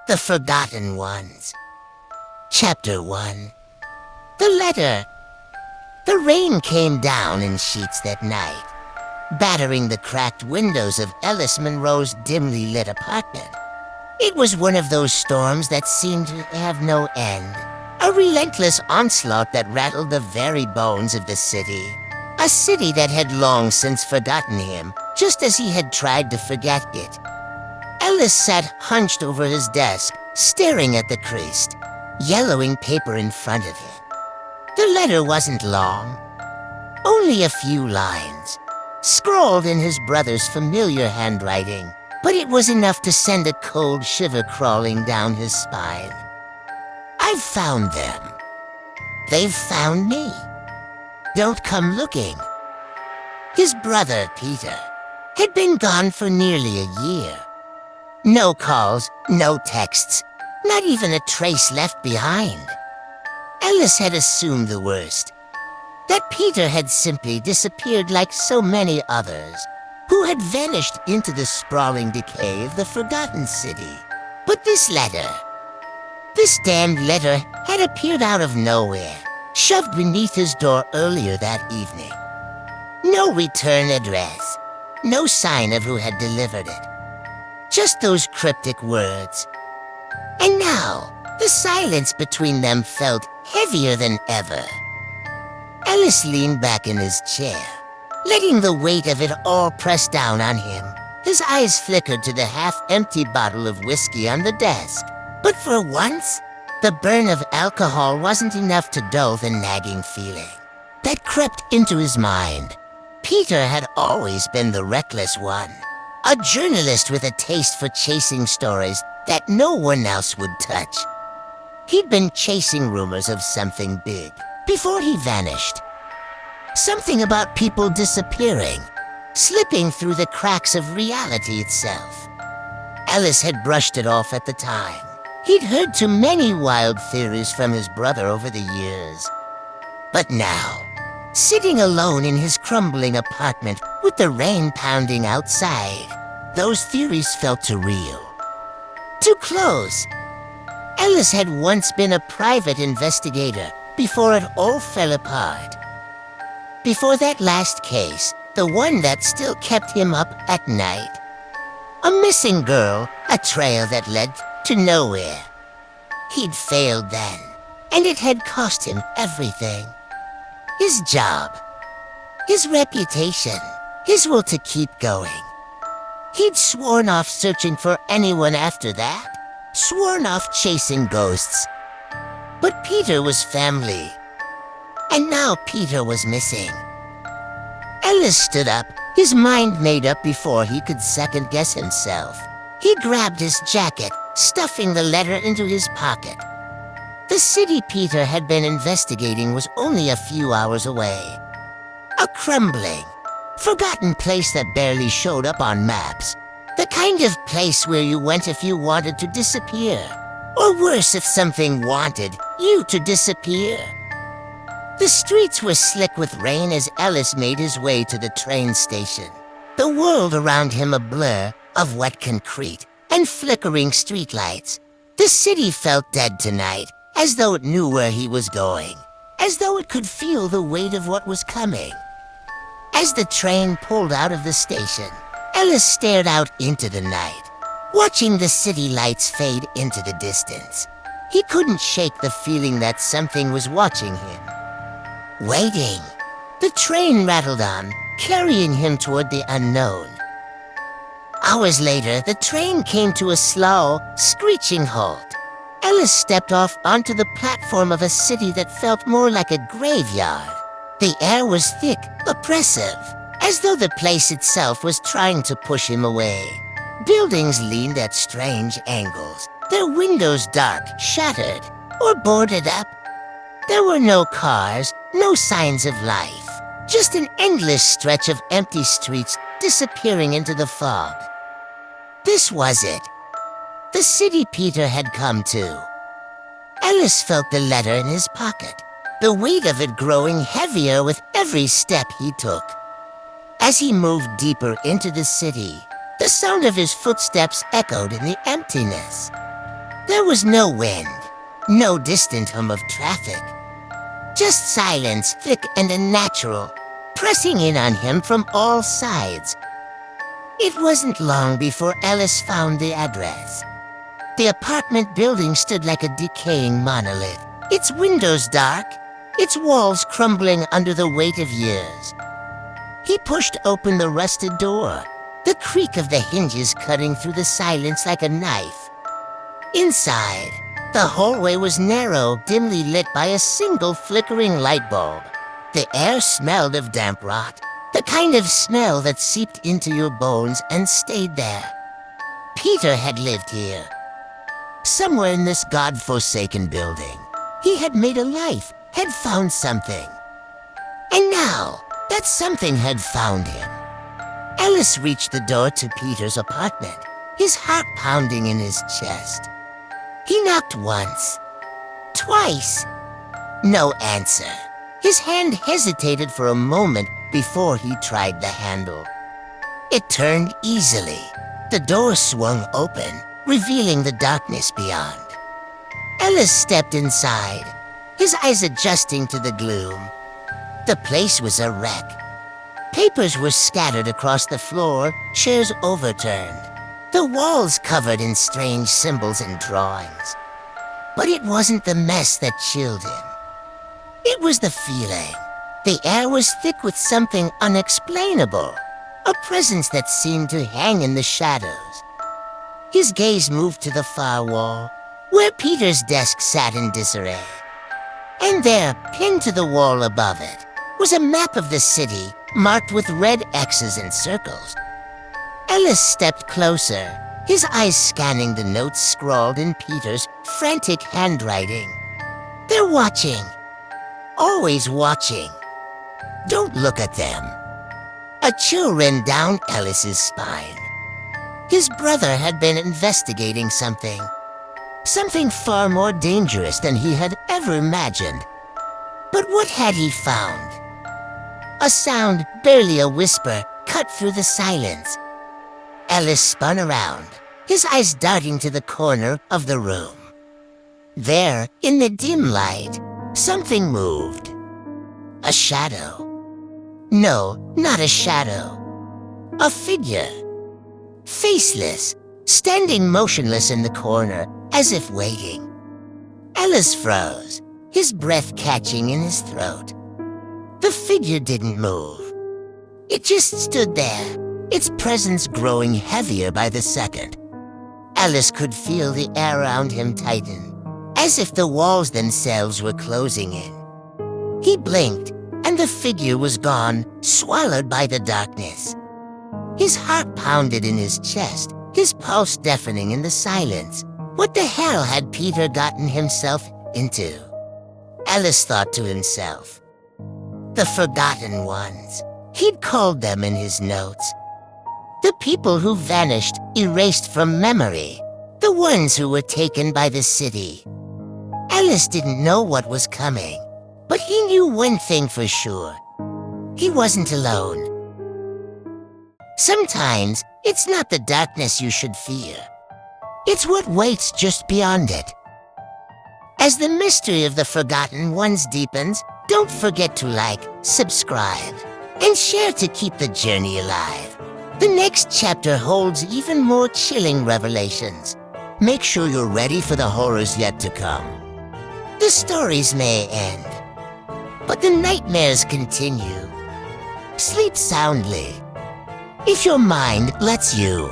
The Forgotten Ones. Chapter 1. The Letter. The rain came down in sheets that night, battering the cracked windows of Ellis Monroe's dimly lit apartment. It was one of those storms that seemed to have no end, a relentless onslaught that rattled the very bones of the city. A city that had long since forgotten him, just as he had tried to forget it. Ellis sat hunched over his desk, staring at the creased, yellowing paper in front of him. The letter wasn't long, only a few lines, scrawled in his brother's familiar handwriting, but it was enough to send a cold shiver crawling down his spine. "I've found them. They've found me. Don't come looking." His brother, Peter, had been gone for nearly a year. No calls, no texts, not even a trace left behind. Ellis had assumed the worst, that Peter had simply disappeared like so many others, who had vanished into the sprawling decay of the forgotten city. But this damned letter had appeared out of nowhere, shoved beneath his door earlier that evening. No return address, no sign of who had delivered it. Just those cryptic words. And now, the silence between them felt heavier than ever. Ellis leaned back in his chair, letting the weight of it all press down on him. His eyes flickered to the half-empty bottle of whiskey on the desk. But for once, the burn of alcohol wasn't enough to dull the nagging feeling that crept into his mind. Peter had always been the reckless one, a journalist with a taste for chasing stories that no one else would touch. He'd been chasing rumors of something big before he vanished. Something about people disappearing, slipping through the cracks of reality itself. Ellis had brushed it off at the time. He'd heard too many wild theories from his brother over the years. But now, sitting alone in his crumbling apartment with the rain pounding outside, those theories felt too real, too close. Ellis had once been a private investigator before it all fell apart. Before that last case, the one that still kept him up at night. A missing girl, a trail that led to nowhere. He'd failed then, and it had cost him everything. His job, his reputation, his will to keep going. He'd sworn off searching for anyone after that, sworn off chasing ghosts. But Peter was family, and now Peter was missing. Ellis stood up, his mind made up before he could second-guess himself. He grabbed his jacket, stuffing the letter into his pocket. The city Peter had been investigating was only a few hours away. A crumbling, forgotten place that barely showed up on maps. The kind of place where you went if you wanted to disappear. Or worse, if something wanted you to disappear. The streets were slick with rain as Ellis made his way to the train station. The world around him a blur of wet concrete and flickering streetlights. The city felt dead tonight, as though it knew where he was going, as though it could feel the weight of what was coming. As the train pulled out of the station, Ellis stared out into the night, watching the city lights fade into the distance. He couldn't shake the feeling that something was watching him, waiting. The train rattled on, carrying him toward the unknown. Hours later, the train came to a slow, screeching halt. Ellis stepped off onto the platform of a city that felt more like a graveyard. The air was thick, oppressive, as though the place itself was trying to push him away. Buildings leaned at strange angles, their windows dark, shattered, or boarded up. There were no cars, no signs of life, just an endless stretch of empty streets disappearing into the fog. This was it. The city Peter had come to. Ellis felt the letter in his pocket, the weight of it growing heavier with every step he took. As he moved deeper into the city, the sound of his footsteps echoed in the emptiness. There was no wind, no distant hum of traffic. Just silence, thick and unnatural, pressing in on him from all sides. It wasn't long before Ellis found the address. The apartment building stood like a decaying monolith, its windows dark, its walls crumbling under the weight of years. He pushed open the rusted door, the creak of the hinges cutting through the silence like a knife. Inside, the hallway was narrow, dimly lit by a single flickering light bulb. The air smelled of damp rot, the kind of smell that seeped into your bones and stayed there. Peter had lived here. Somewhere in this god-forsaken building, he had made a life, had found something. And now, that something had found him. Ellis reached the door to Peter's apartment, his heart pounding in his chest. He knocked once, twice. No answer. His hand hesitated for a moment before he tried the handle. It turned easily. The door swung open, revealing the darkness beyond. Ellis stepped inside, his eyes adjusting to the gloom. The place was a wreck. Papers were scattered across the floor, chairs overturned, the walls covered in strange symbols and drawings. But it wasn't the mess that chilled him. It was the feeling. The air was thick with something unexplainable, a presence that seemed to hang in the shadows. His gaze moved to the far wall, where Peter's desk sat in disarray. And there, pinned to the wall above it, was a map of the city, marked with red X's and circles. Ellis stepped closer, his eyes scanning the notes scrawled in Peter's frantic handwriting. They're watching. Always watching. Don't look at them. A chill ran down Ellis's spine. His brother had been investigating something. Something far more dangerous than he had ever imagined. But what had he found? A sound, barely a whisper, cut through the silence. Ellis spun around, his eyes darting to the corner of the room. There, in the dim light, something moved. A shadow. No, not a shadow. A figure. Faceless, standing motionless in the corner, as if waiting. Ellis froze, his breath catching in his throat. The figure didn't move. It just stood there, its presence growing heavier by the second. Ellis could feel the air around him tighten, as if the walls themselves were closing in. He blinked, and the figure was gone, swallowed by the darkness. His heart pounded in his chest, his pulse deafening in the silence. What the hell had Peter gotten himself into? Ellis thought to himself. The forgotten ones. He'd called them in his notes. The people who vanished, erased from memory. The ones who were taken by the city. Ellis didn't know what was coming, but he knew one thing for sure. He wasn't alone. Sometimes, it's not the darkness you should fear. It's what waits just beyond it. As the mystery of the forgotten ones deepens, don't forget to like, subscribe, and share to keep the journey alive. The next chapter holds even more chilling revelations. Make sure you're ready for the horrors yet to come. The stories may end, but the nightmares continue. Sleep soundly, if your mind lets you.